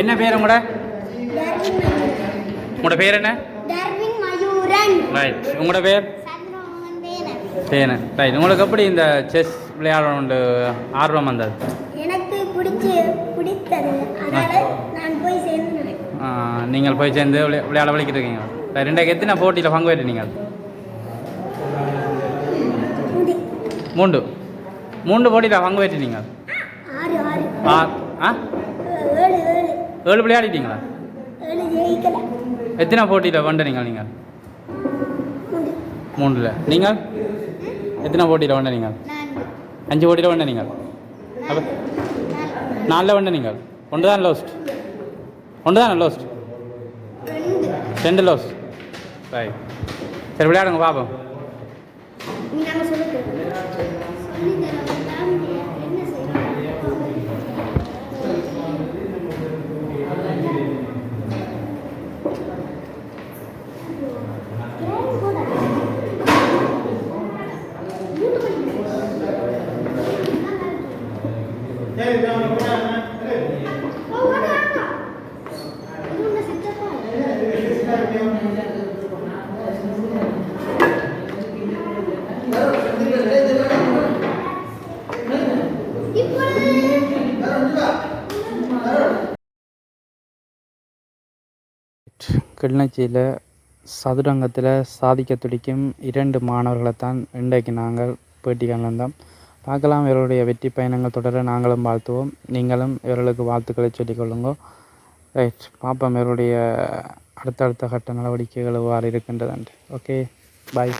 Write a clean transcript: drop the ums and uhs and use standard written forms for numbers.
என்ன பேர் உங்களோட பேர் என்ன? ரைட். உங்களோட பேர் தேன. ரைட். உங்களுக்கு எப்படி இந்த செஸ் விளையாடணுண்டு ஆர்வம் வந்தது? எனக்கு பிடித்தது, அதனால நான் போய் சேர்ந்தேன். நீங்கள் போய் சேர்ந்து விளையாட வலிக்கிட்டு இருக்கீங்க. ரெண்டாக்கு எத்தனை போட்டியில் பங்கு பெற்று நீங்கள்? மூன்று போட்டியில் பங்கு பெற்று நீங்கள்? 7 விளையாடிட்டீங்களா? எத்தனை போட்டியில் வந்த நீங்கள்? 3. நீங்கள் எத்தனை போட்டியில் வந்த நீங்கள்? 5 போட்டியில் வந்த நீங்கள்? அப்போ 4 வந்த நீங்கள்? 1 தான் லாஸ்ட். 1 தானே லாஸ்ட்? 2 லாஸ்ட். ரைட். சரி, விளையாடுங்க பாப்போம். கிளிநொச்சியில் சதுரங்கத்தில் சாதிக்க துடிக்கும் 2 மாணவர்களை தான் இன்றைக்கு நாங்கள் பேட்டி கலந்தோம். பார்க்கலாம். இவருடைய வெற்றி பயணங்கள் தொடர நாங்களும் வாழ்த்துவோம். நீங்களும் இவர்களுக்கு வாழ்த்துக்களை சொல்லிக்கொள்ளுங்க. ரைட். பார்ப்போம் இவருடைய அடுத்தடுத்த கட்ட நடவடிக்கைகள் எவ்வாறு இருக்கின்றதுண்டு. ஓகே, பாய்.